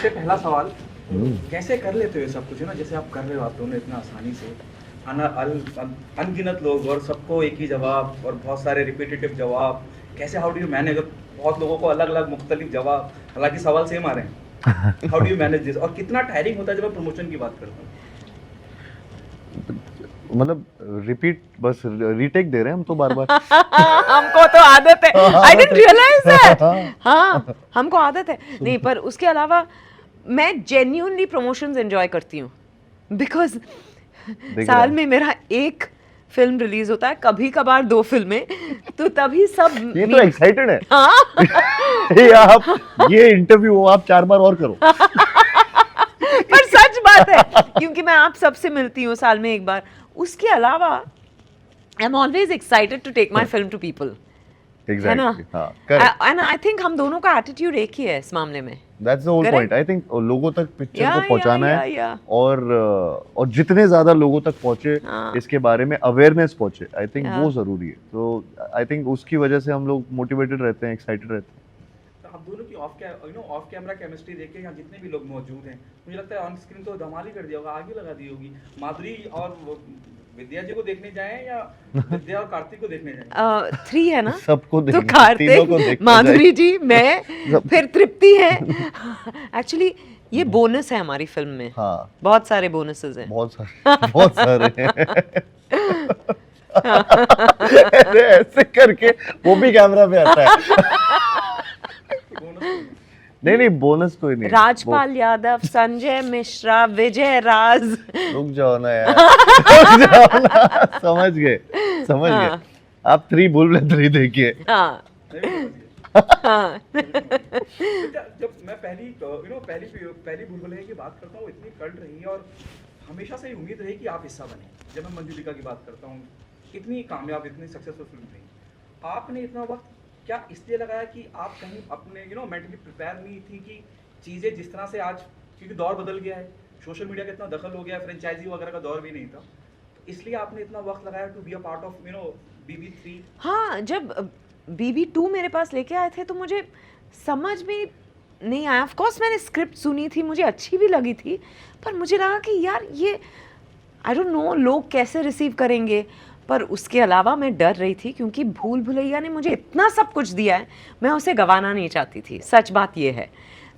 सबसे पहला सवाल, कैसे कर लेते हो ये सब कुछ, है ना, जैसे आप कर रहे हो आप दोनों इतना आसानी से, अनगिनत लोग और सबको एक ही जवाब और बहुत सारे रिपीटेटिव जवाब, कैसे, हाउ डू यू मैनेज? बहुत लोगों को अलग अलग मुख्तलिफ जवाब, हालांकि सवाल सेम आ रहे हैं, how do you manage this? और कितना टायरिंग होता है जब मैं प्रमोशन की बात करता हूँ? मतलब रिपीट, बस रीटेक दे रहे हैं हम तो बार बार। हमको तो आदत है, आई डिडंट रियलाइज दैट। हाँ, हमको आदत है। नहीं, पर उसके अलावा मैं जेन्युइनली प्रमोशंस एंजॉय करती हूँ, बिकॉज साल में मेरा एक फिल्म रिलीज होता है, कभी कभार 2 फिल्में, तो तभी सब ये तो एक्साइटेड है। हाँ। ये आप, ये इंटरव्यू आप 4 बार और करो। पर सच बात है, क्योंकि मैं आप सबसे मिलती हूँ साल में एक बार। उसके अलावा I am always excited to take my film to people, है ना? एंड आई थिंक हम दोनों का एटीट्यूड एक ही है इस मामले में। That's the whole Correct? point. I think लोगों तक पिक्चर Yeah, को पहुंचाना yeah, है, yeah. और जितने ज्यादा लोगों तक पहुंचे, हाँ. इसके बारे में अवेयरनेस पहुंचे, आई थिंक Yeah. वो जरूरी है। तो आई थिंक उसकी वजह से हम लोग मोटिवेटेड रहते हैं, एक्साइटेड रहते हैं। तो आप दोनों की ऑफ कैमरा केमिस्ट्री देख के यहाँ जितने भी लोग मौजूद हैं, मुझे लगता है ऑन स्क्रीन तो धमाल ही कर दिया होगा, आगे लगा दी होगी। माधुरी और विद्या जी को देखने जाएं या विद्या और कार्तिक को देखने जाएं? 3 है ना, सबको तो देखना, तीनों को कार्तिक, देखना माधुरी जी, मैं, फिर तृप्ति है। एक्चुअली ये बोनस है हमारी फिल्म में। हाँ, बहुत सारे बोनसेस हैं। बहुत सारे अरे ऐसे करके वो भी कैमरा पे आता है। नहीं, बोनस कोई नहीं। राजपाल यादव, संजय मिश्रा, विजय राज। रुक जाओ ना यार, रुक जाओ ना, समझ गए। आप 3 भूल 3 देखिए। हाँ। हाँ। जब मैं पहली भूलभुलैया की बात करता हूँ, इतनी कल्ट रही है और हमेशा से उम्मीद रही कि आप हिस्सा बने। जब मैं मंजुलिका की बात करता हूँ, इतनी कामयाब, इतनी सक्सेसफुल फिल्म रही, आपने इतना वक्त क्या इसलिए लगाया कि आप कहीं अपने मेंटली प्रिपेयर नहीं थी कि चीज़ें जिस तरह से आज, क्योंकि दौर बदल गया है, सोशल मीडिया का इतना दखल हो गया है, फ्रेंचाइजी वगैरह का दौर भी नहीं था, तो इसलिए आपने इतना वक्त लगाया to be a part of BB3? हाँ, जब BB2 मेरे पास लेके आए थे तो मुझे समझ में नहीं आया। ऑफ कोर्स मैंने स्क्रिप्ट सुनी थी, मुझे अच्छी भी लगी थी, पर मुझे लगा कि यार ये आई डोंट नो लोग कैसे रिसीव करेंगे। पर उसके अलावा मैं डर रही थी, क्योंकि भूल भुलैया ने मुझे इतना सब कुछ दिया है, मैं उसे गंवाना नहीं चाहती थी, सच बात ये है।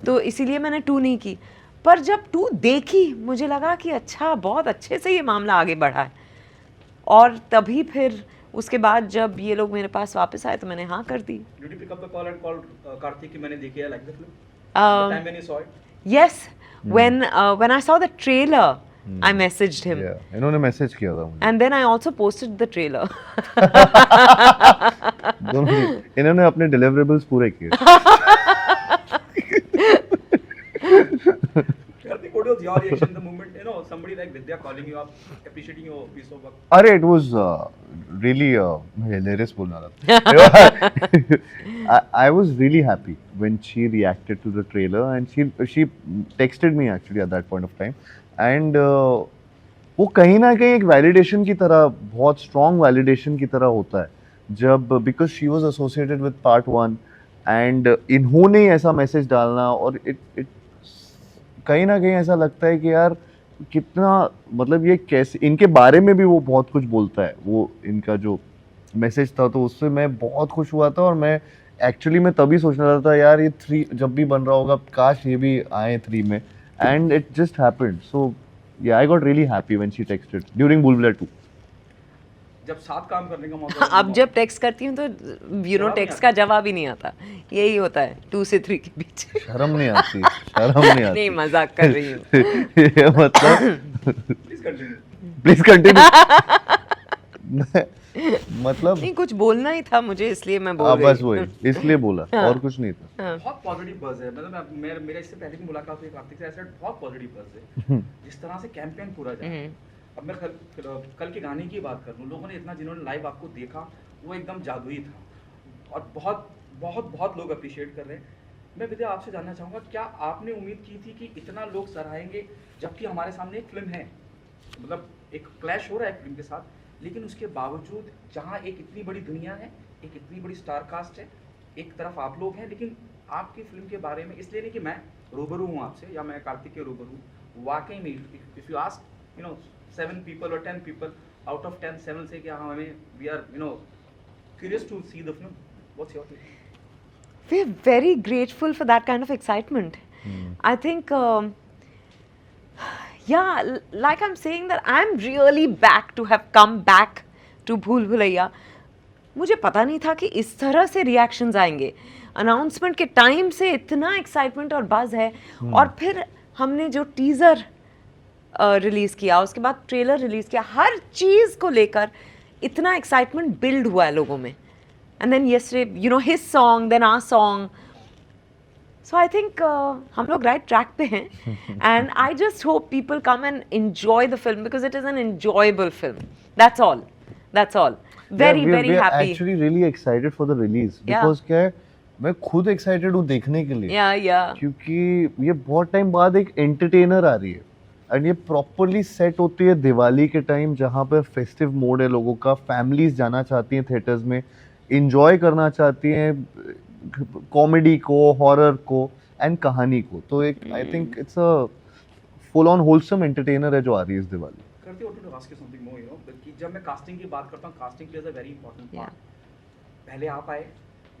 तो इसीलिए मैंने 2 नहीं की। पर जब 2 देखी, मुझे लगा कि अच्छा, बहुत अच्छे से ये मामला आगे बढ़ा है। और तभी फिर उसके बाद जब ये लोग मेरे पास वापस आए तो मैंने हाँ कर दी। Did you pick up the call and call Kartik कि मैंने देखी है, like the film? The time when you saw it? Yes, when I saw the trailer, I messaged him. Yeah, इन्होंने मैसेज किया था मुझे। And then I also posted the trailer. दोनों इन्होंने अपने डिलीवरेबल्स पूरे किए। Karthik, what was your reaction the moment somebody like Vidya calling you up, appreciating your piece of work? अरे it was really hilarious बोलना था। I was really happy when she reacted to the trailer, and she texted me actually at that point of time, and वो कहीं ना कहीं एक validation की तरह, बहुत स्ट्रॉन्ग वैलिडेशन की तरह होता है, जब because she was associated with part 1 and इन्होंने ऐसा मैसेज डालना, और इट कहीं ना कहीं ऐसा लगता है कि यार कितना, मतलब ये कैसे, इनके बारे में भी वो बहुत कुछ बोलता है, वो इनका जो मैसेज था, तो उससे मैं बहुत खुश हुआ था। और मैं एक्चुअली मैं तभी सोचने रहा था यार ये 3 जब भी बन रहा होगा, काश ये भी आए 3 में, and it just happened. So yeah, I got really happy when she texted during Bulbula 2. जब साथ काम करने का मौका अब जब टेक्स्ट करती हूँ तो टेक्स्ट का जवाब ही नहीं आता, यही होता है 2 से 3 के बीच। शर्म नहीं आती, शर्म नहीं आती। नहीं, मजाक कर रही हूँ। ये मतलब प्लीज कंटिन्यू। मतलब नहीं, कुछ बोलना ही था मुझे, इसलिए मैं बोल रही बस वही, इसलिए बोला, और कुछ नहीं था। बहुत पॉजिटिव बज़ है, मतलब मेरा इससे पहले की मुलाकात हुई कार्तिक से, ऐसा बहुत पॉजिटिव बज़ है जिस तरह से कैंपेन पूरा जाए। अब मैं कल के गाने की बात करूँ, लोगों ने इतना, जिन्होंने लाइव आपको देखा, वो एकदम जादुई था, और बहुत बहुत बहुत लोग अप्रिशिएट कर रहे हैं। मैं विद्या आपसे जानना चाहूँगा, क्या आपने उम्मीद की थी कि इतना लोग सराहेंगे, जबकि हमारे सामने एक फिल्म है, मतलब एक क्लैश हो रहा है फिल्म के साथ, लेकिन उसके बावजूद जहाँ एक इतनी बड़ी दुनिया है, एक इतनी बड़ी स्टार कास्ट है, एक तरफ आप लोग हैं, लेकिन आपकी फिल्म के बारे में, इसलिए नहीं कि मैं रूबरू हूँ आपसे या मैं कार्तिक के रूबरू हूँ, वाकई में if you ask 7 people or 10 people out of 10 7 से क्या हमें we are curious to see the film. What's your take? We're very grateful for that kind of excitement. I think, yeah, like I'm saying that I'm really back to have come back to भूल भुलैया. मुझे पता नहीं था कि इस तरह से reactions आएंगे. अनाउंसमेंट के टाइम से इतना एक्साइटमेंट और बज़ है, और फिर हमने जो टीज़र रिलीज़ किया, उसके बाद ट्रेलर रिलीज़ किया, हर चीज़ को लेकर इतना एक्साइटमेंट बिल्ड हुआ है लोगों में. And then yesterday, his song, then our song. So I think हम लोग right track पे हैं. And I just hope people come and enjoy the film because it is an enjoyable film. That's all. That's all. Very, Yeah, very we are happy. actually really excited for the release Yeah. because क्या है, मैं खुद excited हूँ देखने के लिए. Yeah, yeah. क्योंकि ये बहुत टाइम बाद एक एंटरटेनर आ रही है एंड ये प्रॉपरली सेट होती है दिवाली के टाइम, जहाँ पर फेस्टिव मोड है लोगों का, फैमिलीज जाना चाहती हैं थिएटर्स में, इंजॉय करना चाहती हैं कॉमेडी को, हॉरर को एंड कहानी को. तो एक I think it's a full on wholesome entertainer है जो आ रही है इस दिवाली. करते हो to ask you something more, कि जब मैं कास्टिंग की बात करता हूँ, casting plays a very important part. पहले आप आए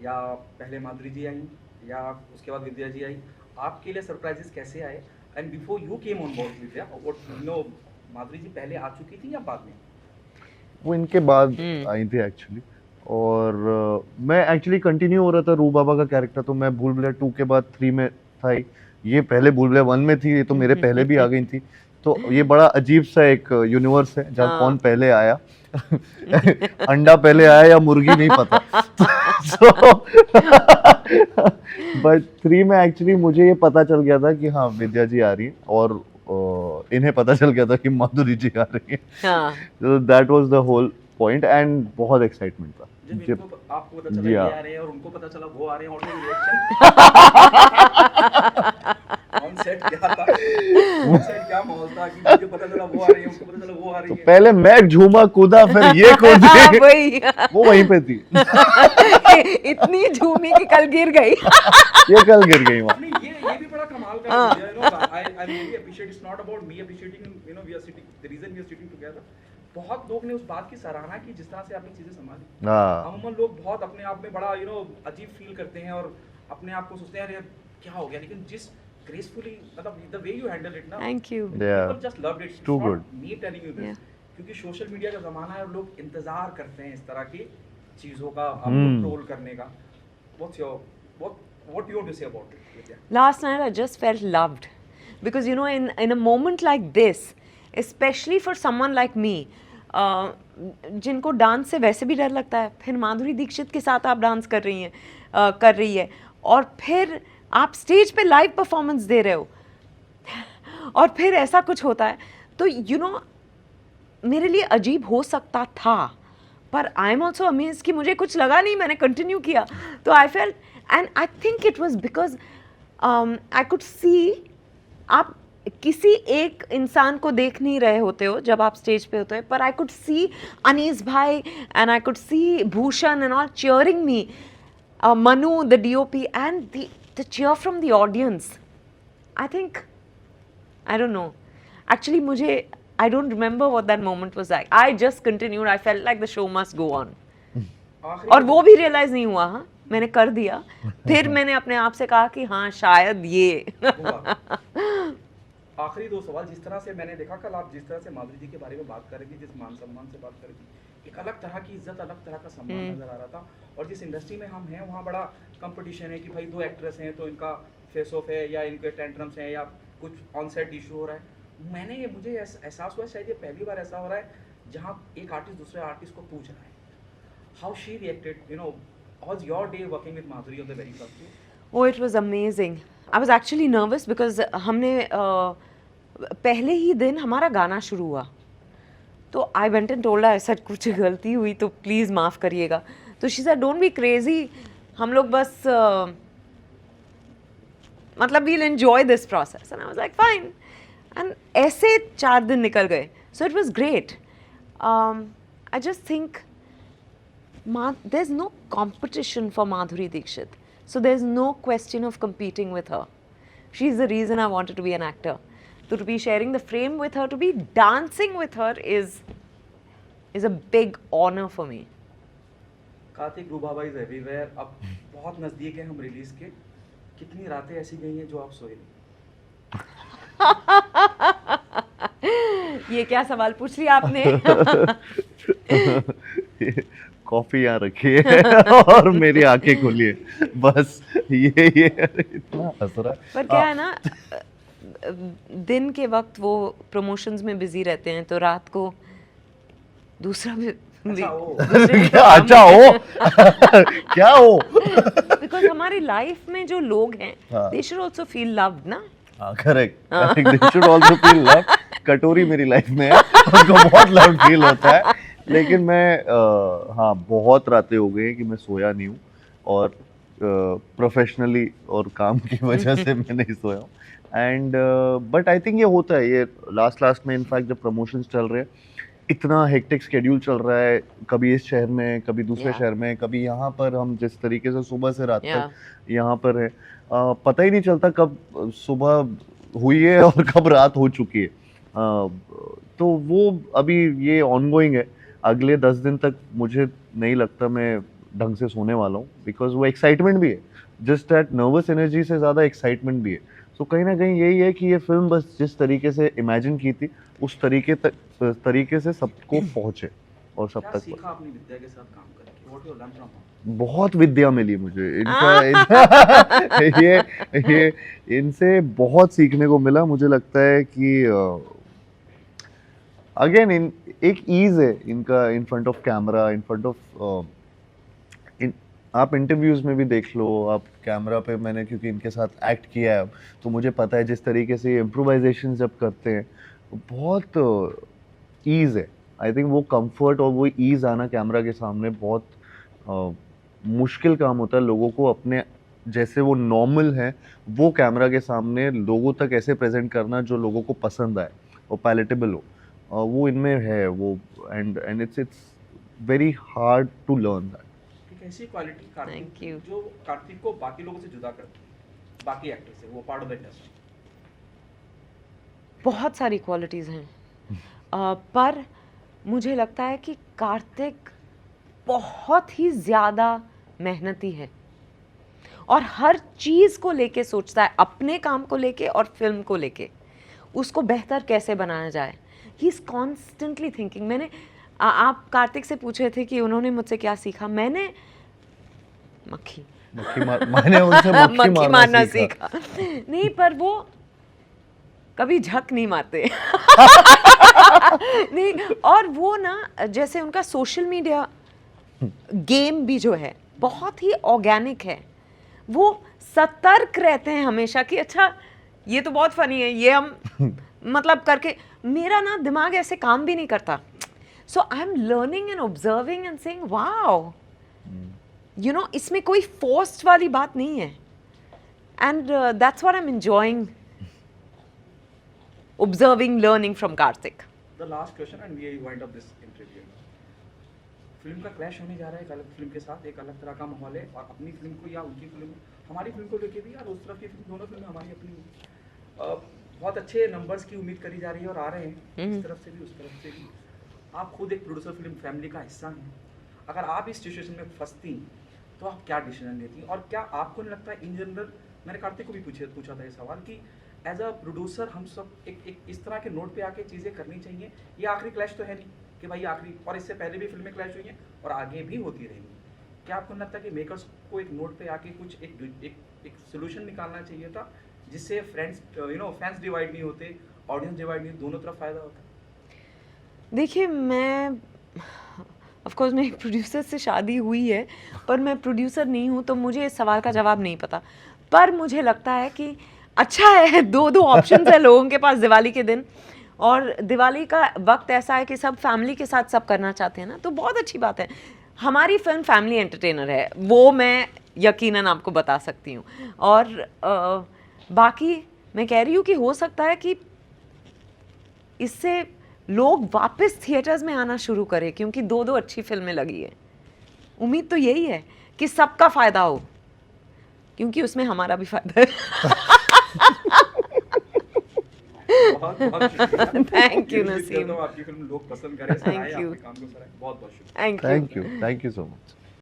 या पहले माधुरी जी आई या उसके बाद विद्या जी आई, आपके लिए सरप्राइजेस कैसे आए? And before you came on board Vidya, Madhuri ji पहले आ चुकी थी या बाद में? वो इनके बाद आई थी एक्चुअली. और मैं एक्चुअली कंटिन्यू हो रहा था रू बाबा का कैरेक्टर, तो मैं भूल भुलैया 2 के बाद 3 में था ही. ये पहले भूल भुलैया 1 में थी, ये तो मेरे पहले भी आ गई थी. तो ये बड़ा अजीब सा एक यूनिवर्स है जहाँ कौन पहले आया अंडा पहले आया या मुर्गी नहीं पता. बट 3 में एक्चुअली मुझे ये पता चल गया था कि हाँ विद्या जी आ रही है, और इन्हें पता चल गया था कि माधुरी जी आ रही है. तो that was the whole point and बहुत एक्साइटमेंट था. जब आपको पता चला ये आ रहे हैं और उनको पता चला वो आ रहे हैं, और रिएक्शन ऑन सेट क्या था? ऑन सेट क्या माहौल था कि मुझे पता चला वो आ रही है, उनको पता चला वो आ रही है? तो पहले मैं झूमा कूदा, फिर ये कूदी. वही. वो वहीं पे थी. इतनी झूमी कि कल गिर गई. ये कल गिर गई वहाँ. नहीं, ये भी बड़ा कमाल का है. I really appreciate. It's not about me appreciating. We are sitting. The reason we are sitting together. बहुत लोग ने उस बात की सराहना की जिस तरह से आपने चीजें संभाली. अमूमन लोग बहुत अपने आप में बड़ा अजीब फील करते हैं और अपने आप को सोचते हैं यार क्या हो गया, लेकिन जिस gracefully, मतलब the way you handle it ना, Thank you. people just loved it. Too It's good. not me telling you this, क्योंकि सोशल मीडिया का जमाना है और लोग इंतजार करते हैं इस तरह की चीजों का, आपको ट्रोल करने का. What you want to say about it, Vidya? Last night I just felt loved because in a moment like this, especially for someone like me, जिनको डांस से वैसे भी डर लगता है, फिर माधुरी दीक्षित के साथ आप डांस कर रही है और फिर आप स्टेज पे लाइव परफॉर्मेंस दे रहे हो और फिर ऐसा कुछ होता है, तो मेरे लिए अजीब हो सकता था, पर आई एम ऑल्सो अमेज्ड कि मुझे कुछ लगा नहीं, मैंने कंटिन्यू किया. तो I felt, and I think it was because I could see, आप किसी एक इंसान को देख नहीं रहे होते हो जब आप स्टेज पे होते हो, पर आई कुड सी अनीस भाई and I could see Bhushan and all cheering me, Manu the DOP, and the cheer from the audience. I think, I don't know, actually मुझे I don't remember what that moment was like. I just continued. I felt like the show must go on. और वो भी realise नहीं हुआ. हाँ, मैंने कर दिया. फिर मैंने अपने आप से कहा कि हाँ शायद ये. आखिरी 2 सवाल. जिस तरह से मैंने देखा कल आप जिस तरह से माधुरी जी के बारे में बात कर रही थी, जिस मान सम्मान से बात कर रही थी, एक अलग तरह की इज्जत, अलग तरह का सम्मान नजर आ रहा था. और जिस इंडस्ट्री में हम हैं वहाँ बड़ा कंपटीशन है कि भाई 2 एक्ट्रेस हैं तो इनका फेस ऑफ है या इनके टेंट्रम्स हैं या कुछ ऑन सेट इशू हो रहा है. मुझे एहसास हुआ शायद ये पहली बार ऐसा हो रहा है जहाँ एक आर्टिस्ट दूसरे आर्टिस्ट को पूछ रहा है. How she reacted, was your day working with Madhuri on the very first day? Oh, it was amazing. I was actually nervous because हमने पहले ही दिन हमारा गाना शुरू हुआ, तो I went and told her ऐसा कुछ गलती हुई तो प्लीज़ माफ़ करिएगा. तो she said don't be crazy, हम लोग बस मतलब we'll enjoy this process. And I was like fine. And ऐसे 4 दिन निकल गए. So it was great. I just think there's no competition for Madhuri Dixit. So there's no question of competing with her. She is the reason I wanted to be an actor. So to be sharing the frame with her, to be dancing with her is a big honor for me. Kartik रूबाबा is everywhere. अब बहुत नज़दीक है हम release के. कितनी रातें ऐसी गई हैं जो आप सोए नहीं? ये क्या सवाल पूछ लिया आपने? कॉफी यहाँ रखी है और मेरी आंखें खुली है, बस ये इतना हंस रहा है. पर क्या है ना, दिन के वक्त वो प्रमोशंस में बिजी रहते हैं, तो रात को दूसरा भी अच्छा हो. दूसरे भी अच्छा हो. क्या हो. बिकॉज हमारी लाइफ में जो लोग हैं हाँ. They should also feel loved ना. Correct. They should also feel love. Katori मेरी लाइफ में है, उनको बहुत लव फील होता है. लेकिन मैं हाँ, बहुत रातें हो गई कि मैं सोया नहीं हूँ, और प्रोफेशनली और काम की वजह से मैं नहीं सोया हूँ. एंड बट आई थिंक ये होता है, ये लास्ट में इनफैक्ट जब प्रमोशंस चल रहे हैं, इतना हेक्टिक स्केड्यूल चल रहा है, कभी इस शहर में, कभी दूसरे Yeah. शहर में, कभी यहाँ पर, हम जिस तरीके से सुबह से रात Yeah. तक यहाँ पर है, पता ही नहीं चलता कब सुबह हुई है और कब रात हो चुकी है. तो वो अभी ये ऑनगोइंग है. अगले 10 दिन तक मुझे नहीं लगता मैं ढंग से सोने वाला हूँ, बिकॉज वो एक्साइटमेंट भी है, जस्ट दैट नर्वस एनर्जी से ज़्यादा एक्साइटमेंट भी है. सो कहीं ना कहीं यही है कि ये फिल्म बस जिस तरीके से इमेजिन की थी उस तरीके से सबको पहुँचे और सब क्या तक. सीखा अपनी विद्या के साथ काम करके? What you learn from her? बहुत विद्या मिली मुझे इनका. ये इनसे बहुत सीखने को मिला. मुझे लगता है कि अगेन एक ईज है इनका in front of camera, in front of आप इंटरव्यूज में भी देख लो, आप कैमरा पे, मैंने क्योंकि इनके साथ एक्ट किया है तो मुझे पता है जिस तरीके से इम्प्रोवाइजेशन जब करते हैं बहुत ईज है. आई थिंक वो कंफर्ट और वो ईज आना कैमरा के सामने बहुत मुश्किल काम होता है. लोगों को अपने जैसे वो नॉर्मल है वो कैमरा के सामने लोगों तक ऐसे प्रेजेंट करना जो लोगों को पसंद आए और पैलेटेबल हो, वो इनमें है वो. And it's very hard to learn that. एक ऐसी क्वालिटी कार्तिक Thank you. जो कार्तिक को बाकी लोगों से जुदा करती है, बाकी एक्टर से, वो पार्ट ऑफ द इंडस्ट्री. बहुत सारी क्वालिटीज़ हैं, पर मुझे लगता है कि कार्तिक बहुत ही ज़्यादा मेहनती है और हर चीज़ को लेके सोचता है, अपने काम को लेके और फिल्म को लेके, उसको बेहतर कैसे बनाया जाए. He is constantly thinking. मैंने आप कार्तिक से पूछे थे कि उन्होंने मुझसे क्या सीखा. मैंने मैंने उनसे मक्खी मारना सीखा. नहीं, पर वो कभी झक नहीं मारते. नहीं, और वो ना, जैसे उनका सोशल मीडिया गेम भी जो है बहुत ही ऑर्गेनिक है. वो सतर्क रहते हैं हमेशा कि अच्छा ये तो बहुत फनी है, ये हम मतलब करके, मेरा ना दिमाग ऐसे काम भी नहीं करता. So I am learning and observing and saying wow, you know, इसमें कोई फोर्स्ड वाली बात नहीं है. And that's what I am enjoying, observing, learning from Karthik. The last question and we wind up this interview. Film का clash होने जा रहा है एक अलग फिल्म के साथ, एक अलग तरह का माहौल है, और अपनी फिल्म को या उनकी फिल्म, हमारी फिल्म को लेके भी, और उस तरफ की फिल्म, दोनों फिल्में हमारी अपनी, बहुत अच्छे नंबर्स की उम्मीद करी जा रही है और आ रहे हैं इस तरफ से भी उस तरफ से भी. आप खुद एक प्रोड्यूसर फिल्म फैमिली का हिस्सा हैं. अगर आप इस सिचुएशन में फंसती तो आप क्या डिसीजन लेती, और क्या आपको नहीं लगता इन जनरल, मैंने कार्तिक को भी पूछा था ये सवाल कि एज अ प्रोड्यूसर हम सब एक इस तरह के नोट पे आके चीज़ें करनी चाहिए. ये आखिरी क्लैश तो है नहीं कि भाई आखिरी, और इससे पहले भी फिल्में क्लैश हुई हैं और आगे भी होती रहेंगी. क्या आपको नहीं लगता कि मेकर्स को एक नोट पे आके कुछ एक सोल्यूशन निकालना चाहिए था जिससे फैंस डिवाइड नहीं होते, ऑडियंस डिवाइड नहीं, दोनों तरफ फ़ायदा होता? देखिए, मैं ऑफ कोर्स मेरी प्रोड्यूसर से शादी हुई है, पर मैं प्रोड्यूसर नहीं हूँ, तो मुझे इस सवाल का जवाब नहीं पता. पर मुझे लगता है कि अच्छा है, दो ऑप्शंस है लोगों के पास दिवाली के दिन, और दिवाली का वक्त ऐसा है कि सब फैमिली के साथ सब करना चाहते हैं ना, तो बहुत अच्छी बात है. हमारी फिल्म फैमिली एंटरटेनर है, वो मैं यकीनन आपको बता सकती हूँ. और बाकी मैं कह रही हूँ कि हो सकता है कि इससे लोग वापस थिएटर्स में आना शुरू करें, क्योंकि दो अच्छी फिल्में लगी है. उम्मीद तो यही है कि सबका फ़ायदा हो, क्योंकि उसमें हमारा भी फ़ायदा है. बहुत बहुत शुक्रिया। Thank you, उम्मीद करता नसीम। हूँ आपकी फिल्म लोग पसंद करें, Thank सराहें, you. आपके काम को सराहें। बहुत बहुत शुक्रिया। Thank you. Thank you so much.